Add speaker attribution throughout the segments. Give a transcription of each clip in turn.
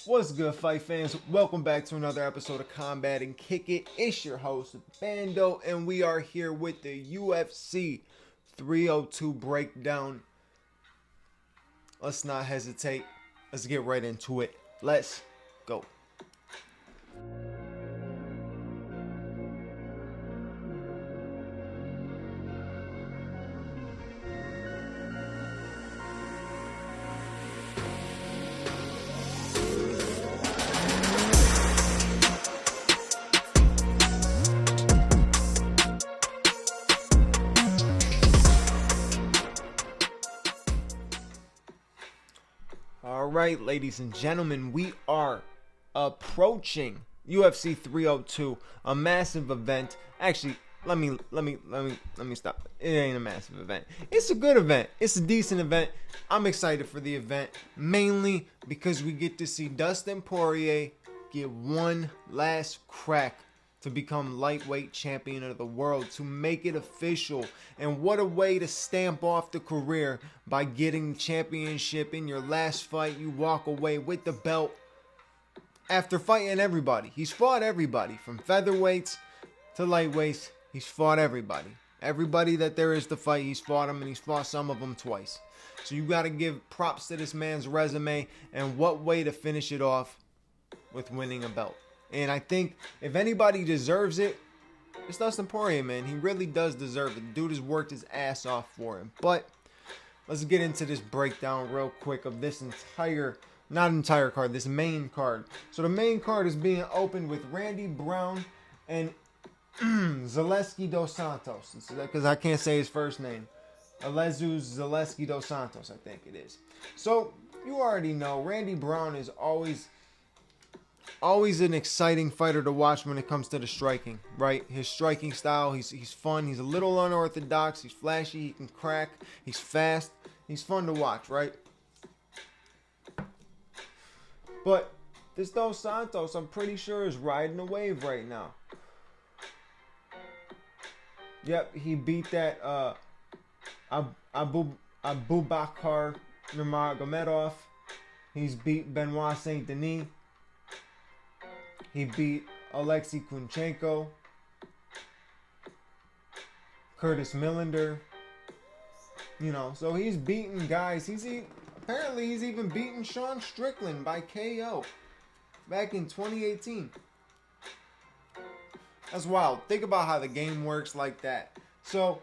Speaker 1: What's good, fight fans? Welcome back to another episode of Combat and Kick It. It's your host, Bando, and we are here with the UFC 302 breakdown. Let's not hesitate. Let's get right into it. Let's go. Alright, ladies and gentlemen, we are approaching UFC 302, a massive event. Actually, let me stop. It ain't a massive event. It's a good event. It's a decent event. I'm excited for the event, mainly because we get to see Dustin Poirier get one last crack to become lightweight champion of the world, to make it official. And what a way to stamp off the career by getting the championship in your last fight. You walk away with the belt after fighting everybody. He's fought everybody from featherweights to lightweights. He's fought everybody. Everybody that there is to fight, he's fought them, and he's fought some of them twice. So you got to give props to this man's resume, and what way to finish it off with winning a belt. And I think if anybody deserves it, it's Dustin Poirier, man. He really does deserve it. The dude has worked his ass off for him. But let's get into this breakdown real quick of this this main card. So the main card is being opened with Randy Brown and Zaleski dos Santos. Because I can't say his first name. Alezu Zaleski dos Santos, I think it is. So you already know Randy Brown is always an exciting fighter to watch when it comes to the striking, right? His striking style, he's fun, he's a little unorthodox, he's flashy, he can crack, he's fast, he's fun to watch, right? But this Dos Santos, I'm pretty sure, is riding a wave right now. Yep, he beat that Abubakar Nurmagomedov. He's beat Benoit Saint Denis. He beat Alexei Kunchenko, Curtis Millender. You know, so he's beating guys. Apparently he's even beaten Sean Strickland by KO back in 2018. That's wild. Think about how the game works like that. So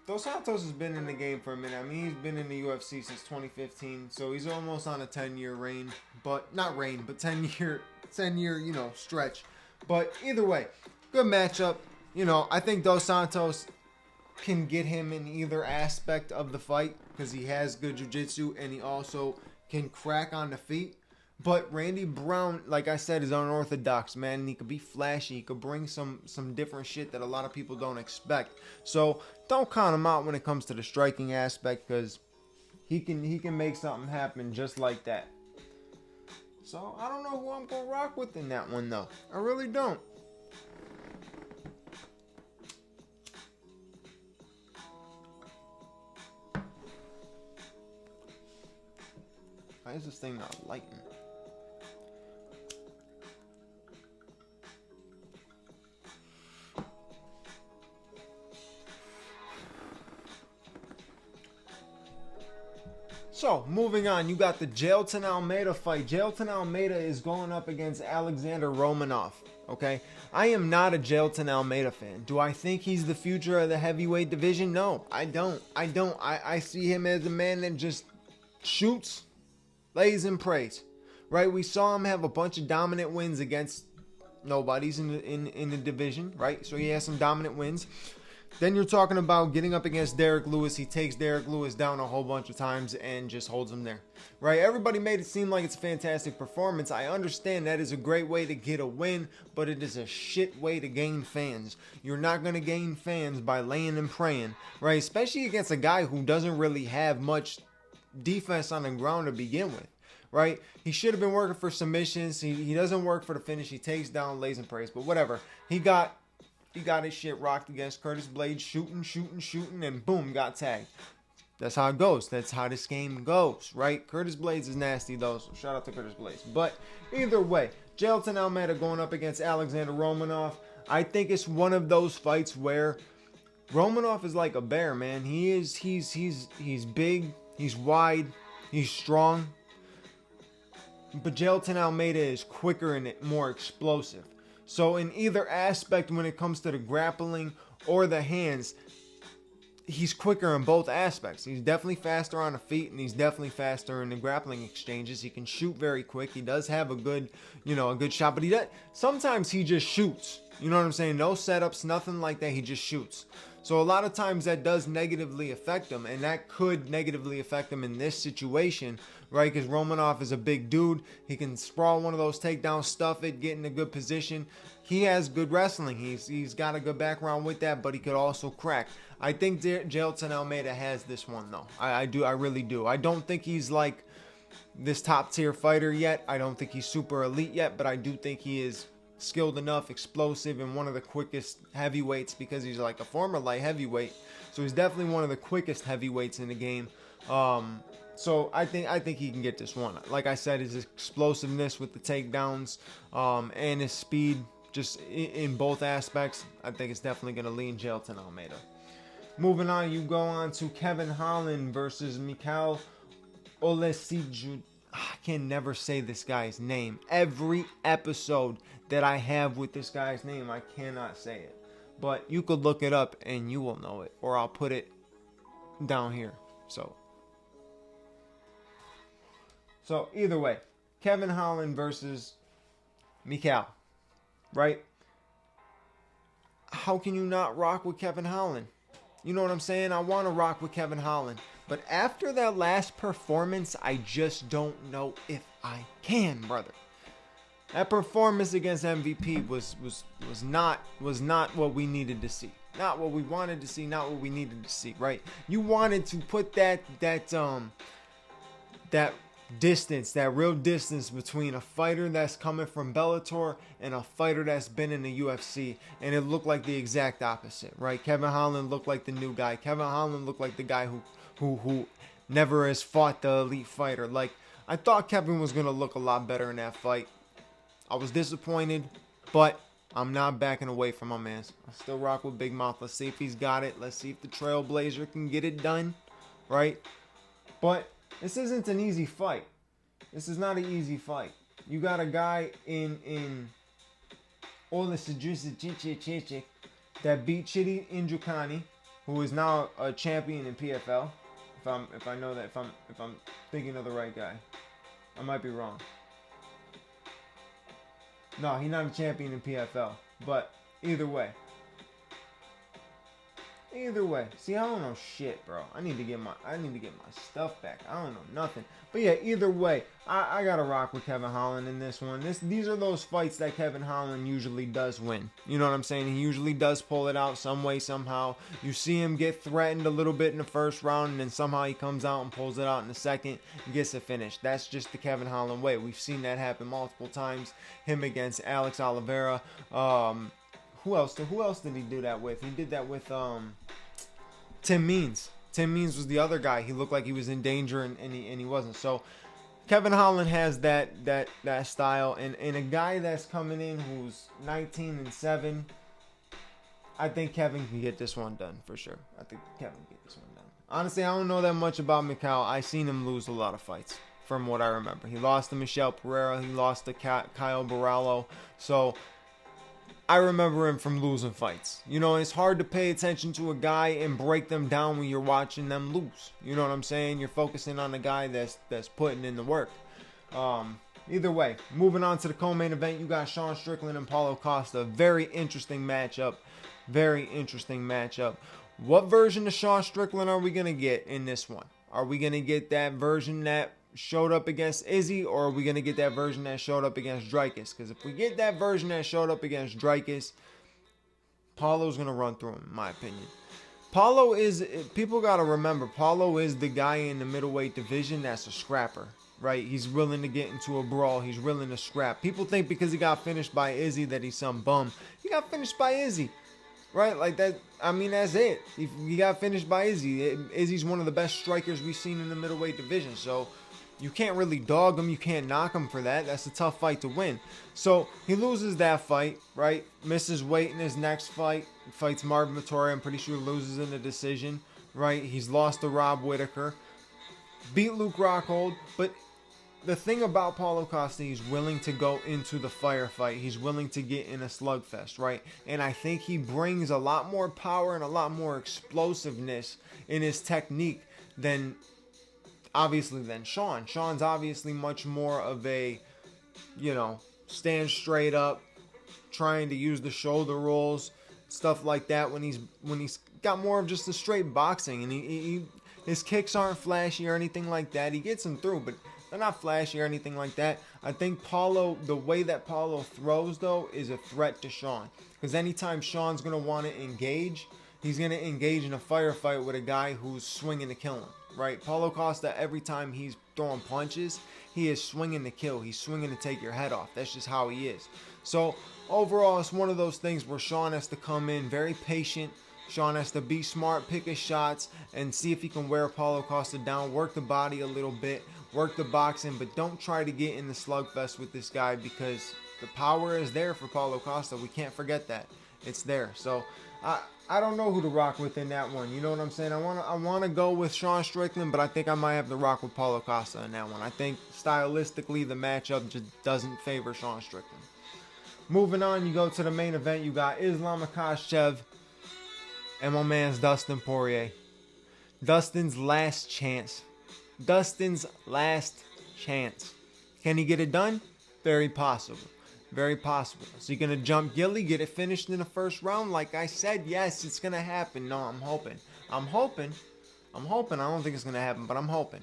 Speaker 1: Dos Santos has been in the game for a minute. I mean, he's been in the UFC since 2015, so he's almost on a 10-year reign, but not reign, but 10-year, stretch. But either way, good matchup. You know, I think Dos Santos can get him in either aspect of the fight because he has good jiu-jitsu and he also can crack on the feet. But Randy Brown, like I said, is unorthodox, man. And he could be flashy. He could bring some different shit that a lot of people don't expect. So don't count him out when it comes to the striking aspect, because he can make something happen just like that. So I don't know who I'm gonna rock with in that one, though. I really don't. Why is this thing not lighting? So, moving on, you got the Jailton Almeida fight. Jailton Almeida is going up against Alexander Romanov, okay? I am not a Jailton Almeida fan. Do I think he's the future of the heavyweight division? No, I don't. I see him as a man that just shoots, lays and prays, right? We saw him have a bunch of dominant wins against nobodies in the division, right? So he has some dominant wins. Then you're talking about getting up against Derek Lewis. He takes Derek Lewis down a whole bunch of times and just holds him there, right? Everybody made it seem like it's a fantastic performance. I understand that is a great way to get a win, but it is a shit way to gain fans. You're not going to gain fans by laying and praying, right? Especially against a guy who doesn't really have much defense on the ground to begin with, right? He should have been working for submissions. He doesn't work for the finish. He takes down, lays and prays, but whatever. He got his shit rocked against Curtis Blades, shooting, and boom, got tagged. That's how it goes. That's how this game goes, right? Curtis Blades is nasty, though, so shout out to Curtis Blades. But either way, Jailton Almeida going up against Alexander Romanov. I think it's one of those fights where Romanov is like a bear, man. He's big, he's wide, he's strong. But Jailton Almeida is quicker and more explosive. So in either aspect, when it comes to the grappling or the hands, he's quicker in both aspects. He's definitely faster on the feet, and he's definitely faster in the grappling exchanges. He can shoot very quick. He does have a good shot, but sometimes he just shoots. You know what I'm saying? No setups, nothing like that. He just shoots. So a lot of times that does negatively affect him, and that could negatively affect him in this situation, right? Because Romanov is a big dude. He can sprawl one of those takedowns, stuff it, get in a good position. He has good wrestling. He's got a good background with that, but he could also crack. I think Jailton Almeida has this one, though. I really do. I don't think he's like this top tier fighter yet. I don't think he's super elite yet, but I do think he is skilled enough, explosive, and one of the quickest heavyweights because he's like a former light heavyweight. So he's definitely one of the quickest heavyweights in the game. So I think he can get this one. Like I said, his explosiveness with the takedowns and his speed, just in both aspects, I think it's definitely going to lean Jailton Almeida. Moving on, you go on to Kevin Holland versus Michel Olesiju. I can never say this guy's name. Every episode that I have with this guy's name, I cannot say it. But you could look it up and you will know it. Or I'll put it down here. So either way, Kevin Holland versus Michel, right? How can you not rock with Kevin Holland? You know what I'm saying? I want to rock with Kevin Holland. But after that last performance, I just don't know if I can, brother. That performance against MVP was not what we needed to see. Not what we wanted to see, not what we needed to see, right? You wanted to put that distance, that real distance between a fighter that's coming from Bellator and a fighter that's been in the UFC, and it looked like the exact opposite, right? Kevin Holland looked like the new guy. Kevin Holland looked like the guy who never has fought the elite fighter. Like, I thought Kevin was going to look a lot better in that fight. I was disappointed, but I'm not backing away from my man. I still rock with Big Mouth. Let's see if he's got it. Let's see if the Trailblazer can get it done, right? But this isn't an easy fight. This is not an easy fight. You got a guy in Olesiju that beat Chidi Njoku, who is now a champion in PFL. If I'm thinking of the right guy, I might be wrong. No, he's not a champion in PFL. But either way. See, I don't know shit, bro. I need to get my stuff back. I don't know nothing. But yeah, either way, I gotta rock with Kevin Holland in this one. These are those fights that Kevin Holland usually does win. You know what I'm saying? He usually does pull it out some way, somehow. You see him get threatened a little bit in the first round, and then somehow he comes out and pulls it out in the second and gets it finished. That's just the Kevin Holland way. We've seen that happen multiple times. Him against Alex Oliveira. Who else did he do that with? He did that with Tim Means. Tim Means was the other guy. He looked like he was in danger and he wasn't. So Kevin Holland has that style, and a guy that's coming in who's 19-7. I think Kevin can get this one done for sure. I think Kevin can get this one done. Honestly, I don't know that much about Michel. I seen him lose a lot of fights from what I remember. He lost to Michel Pereira. He lost to Kyle Barallo. So I remember him from losing fights. You know, it's hard to pay attention to a guy and break them down when you're watching them lose. You know what I'm saying? You're focusing on the guy that's putting in the work. Either way, moving on to the co-main event, you got Sean Strickland and Paulo Costa. Very interesting matchup. Very interesting matchup. What version of Sean Strickland are we going to get in this one? Are we going to get that version that showed up against Izzy, or are we going to get that version that showed up against Dricus? Because if we get that version that showed up against Dricus, Paulo's going to run through him, in my opinion. Paulo is, people got to remember, Paulo is the guy in the middleweight division that's a scrapper, right? He's willing to get into a brawl. He's willing to scrap. People think because he got finished by Izzy that he's some bum. He got finished by Izzy, right? Like that, I mean, that's it. He got finished by Izzy. Izzy's one of the best strikers we've seen in the middleweight division, so you can't really dog him. You can't knock him for that. That's a tough fight to win. So he loses that fight, right? Misses weight in his next fight. Fights Marvin Vettori. I'm pretty sure loses in a decision, right? He's lost to Rob Whittaker. Beat Luke Rockhold. But the thing about Paulo Costa, he's willing to go into the firefight. He's willing to get in a slugfest, right? And I think he brings a lot more power and a lot more explosiveness in his technique than Sean. Sean's obviously much more of a, stand straight up, trying to use the shoulder rolls, stuff like that. When he's got more of just a straight boxing, and his kicks aren't flashy or anything like that. He gets them through, but they're not flashy or anything like that. I think Paulo, the way that Paulo throws though, is a threat to Sean, because anytime Sean's gonna want to engage, he's gonna engage in a firefight with a guy who's swinging to kill him. Right, Paulo Costa, every time he's throwing punches, he is swinging to kill. He's swinging to take your head off. That's just how he is. So overall, it's one of those things where Sean has to come in very patient. Sean has to be smart, pick his shots, and see if he can wear Paulo Costa down, work the body a little bit, work the boxing, but don't try to get in the slugfest with this guy, because the power is there for Paulo Costa. We can't forget that. It's there. So I don't know who to rock with in that one. You know what I'm saying? I want to go with Sean Strickland, but I think I might have to rock with Paulo Costa in that one. I think stylistically the matchup just doesn't favor Sean Strickland. Moving on, you go to the main event. You got Islam Makhachev and my man's Dustin Poirier. Dustin's last chance. Dustin's last chance. Can he get it done? Very possible. Very possible. So you're going to jump Gilly, get it finished in the first round? Like I said, yes, it's going to happen. No, I'm hoping. I don't think it's going to happen, but I'm hoping.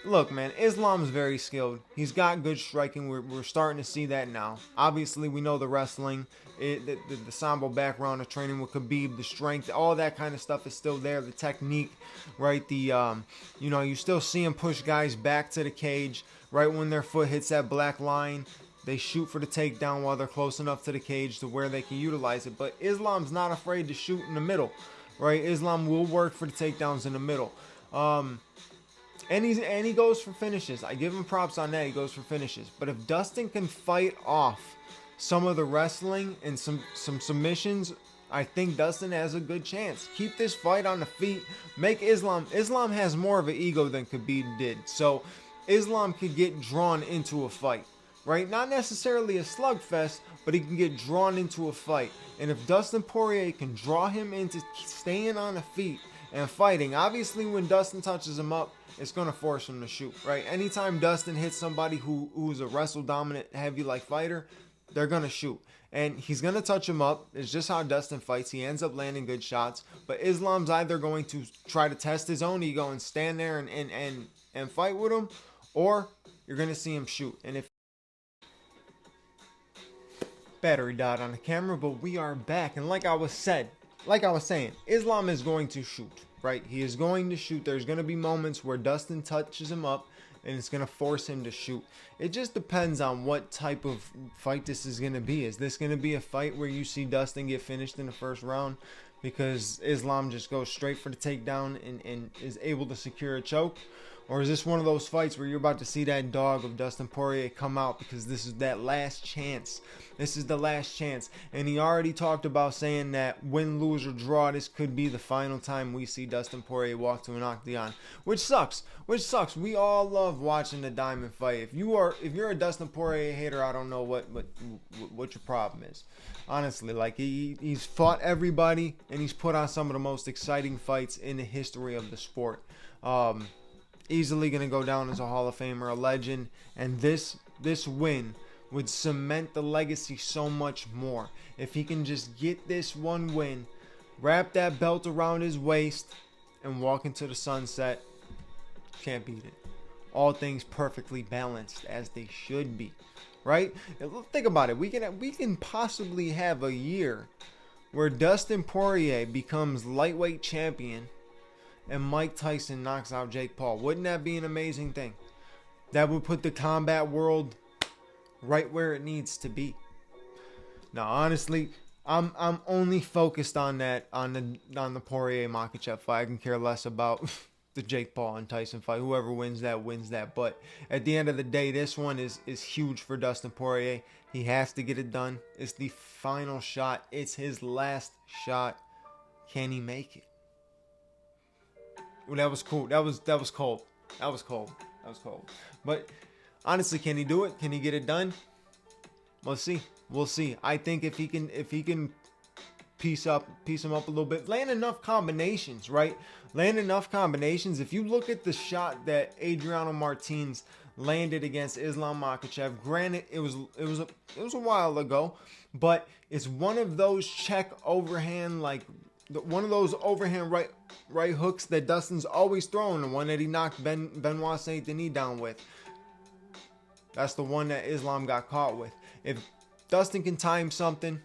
Speaker 1: Look, man, Islam's very skilled. He's got good striking. We're starting to see that now. Obviously, we know the wrestling, the Sambo background of training with Khabib, the strength, all that kind of stuff is still there. The technique, right? You still see him push guys back to the cage, right when their foot hits that black line. They shoot for the takedown while they're close enough to the cage to where they can utilize it. But Islam's not afraid to shoot in the middle, right? Islam will work for the takedowns in the middle. And he goes for finishes. I give him props on that. He goes for finishes. But if Dustin can fight off some of the wrestling and some submissions, I think Dustin has a good chance. Keep this fight on the feet. Make Islam has more of an ego than Khabib did. So Islam could get drawn into a fight. Right? Not necessarily a slugfest, but he can get drawn into a fight. And if Dustin Poirier can draw him into staying on the feet and fighting, obviously when Dustin touches him up, it's going to force him to shoot, right? Anytime Dustin hits somebody who's a wrestle-dominant, heavy-like fighter, they're going to shoot. And he's going to touch him up. It's just how Dustin fights. He ends up landing good shots. But Islam's either going to try to test his own ego and stand there and fight with him, or you're going to see him shoot. And if battery died on the camera, but we are back. And like I was saying, Islam is going to shoot, right? He is going to shoot. There's going to be moments where Dustin touches him up and it's going to force him to shoot. It just depends on what type of fight this is going to be. Is this going to be a fight where you see Dustin get finished in the first round because Islam just goes straight for the takedown and is able to secure a choke? Or is this one of those fights where you're about to see that dog of Dustin Poirier come out because this is that last chance? This is the last chance. And he already talked about saying that win, lose, or draw, this could be the final time we see Dustin Poirier walk to an octagon. Which sucks. We all love watching the Diamond fight. If you're a Dustin Poirier hater, I don't know what your problem is. Honestly, like he's fought everybody and he's put on some of the most exciting fights in the history of the sport. Easily going to go down as a Hall of Famer, a legend, and this win would cement the legacy so much more. If he can just get this one win, wrap that belt around his waist, and walk into the sunset. Can't beat it. All things perfectly balanced as they should be, right? Think about it. We can possibly have a year where Dustin Poirier becomes lightweight champion and Mike Tyson knocks out Jake Paul. Wouldn't that be an amazing thing? That would put the combat world right where it needs to be. Now, honestly, I'm only focused on that on the Poirier Makachev fight. I can care less about the Jake Paul and Tyson fight. Whoever wins that wins that. But at the end of the day, this one is huge for Dustin Poirier. He has to get it done. It's the final shot. It's his last shot. Can he make it? Well, that was cool. That was cold. That was cold. But honestly, can he do it? Can he get it done? Let's see. We'll see. I think if he can piece him up a little bit, land enough combinations, right? Land enough combinations. If you look at the shot that Adriano Martins landed against Islam Makhachev, granted it was a while ago, but it's one of those check overhand, like one of those overhand right hooks that Dustin's always throwing, the one that he knocked Benoit Saint Denis down with. That's the one that Islam got caught with. If Dustin can time something,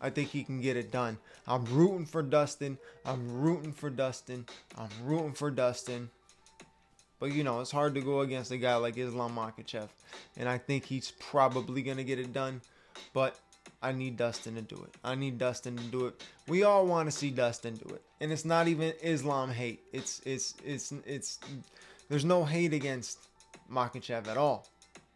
Speaker 1: I think he can get it done. I'm rooting for Dustin. But you know, it's hard to go against a guy like Islam Makhachev. And I think he's probably going to get it done. But I need Dustin to do it. We all want to see Dustin do it. And it's not even Islam hate. It's there's no hate against Makachev at all.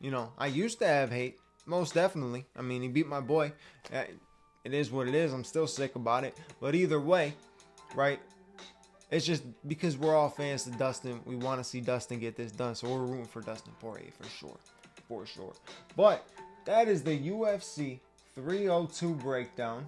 Speaker 1: You know, I used to have hate. Most definitely. I mean, he beat my boy. It is what it is. I'm still sick about it. But either way, right? It's just because we're all fans of Dustin. We want to see Dustin get this done. So we're rooting for Dustin Poirier for sure. But that is the UFC 302 breakdown.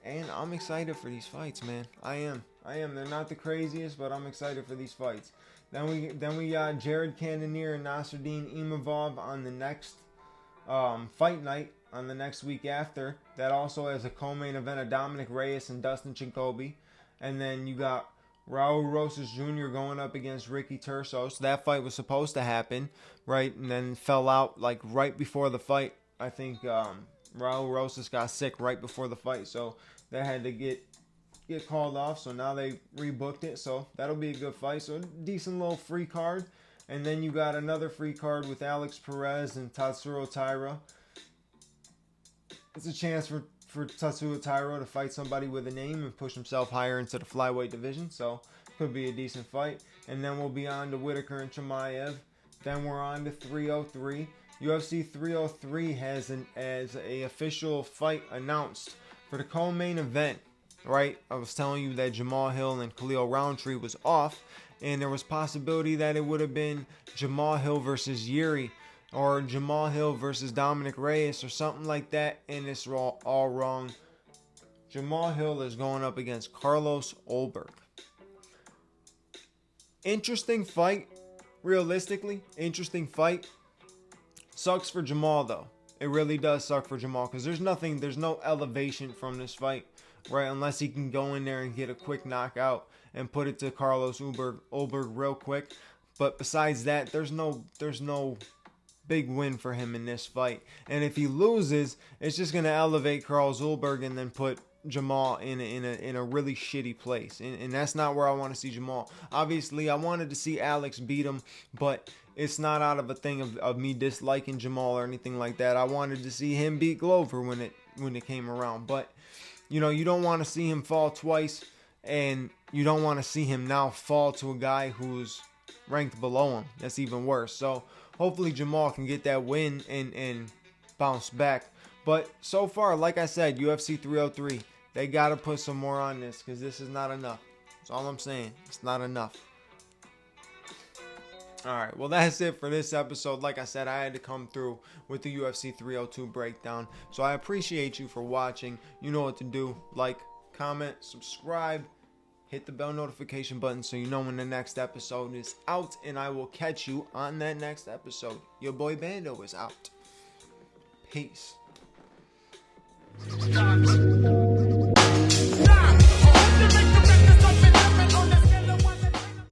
Speaker 1: And I'm excited for these fights, man. I am. They're not the craziest, but I'm excited for these fights. Then we got Jared Cannonier and Nasruddin Imavov on the next fight night on the next week after. That also has a co-main event of Dominic Reyes and Dustin Jacoby. And then you got Raul Rosas Jr. going up against Ricky Turcios. That fight was supposed to happen, right? And then fell out like right before the fight. I think Raul Rosas got sick right before the fight. So that had to get called off. So now they rebooked it. So that'll be a good fight. So decent little free card. And then you got another free card with Alex Perez and Tatsuro Taira. It's a chance for Tatsuro Taira to fight somebody with a name and push himself higher into the flyweight division. So could be a decent fight. And then we'll be on to Whitaker and Chimaev. Then we're on to 303. UFC 303 has a official fight announced for the co-main event. Right? I was telling you that Jamal Hill and Khalil Roundtree was off. And there was possibility that it would have been Jamal Hill versus Yuri or Jamal Hill versus Dominic Reyes or something like that. And it's all wrong. Jamal Hill is going up against Carlos Ulberg. Interesting fight. Realistically, interesting fight. Sucks for Jamal though. It really does suck for Jamal because there's no elevation from this fight. Right? Unless he can go in there and get a quick knockout and put it to Carlos Ulberg real quick. But besides that, there's no big win for him in this fight. And if he loses, it's just going to elevate Carlos Ulberg and then put Jamal in a really shitty place. And that's not where I want to see Jamal. Obviously, I wanted to see Alex beat him, but it's not out of a thing of me disliking Jamal or anything like that. I wanted to see him beat Glover when it came around. But you know, you don't want to see him fall twice, and you don't want to see him now fall to a guy who's ranked below him. That's even worse. So hopefully Jamal can get that win and bounce back. But so far, like I said, UFC 303, they got to put some more on this because this is not enough. That's all I'm saying. It's not enough. Alright, well that's it for this episode. Like I said, I had to come through with the UFC 302 breakdown. So I appreciate you for watching. You know what to do. Like, comment, subscribe, hit the bell notification button so you know when the next episode is out. And I will catch you on that next episode. Your boy Bando is out. Peace.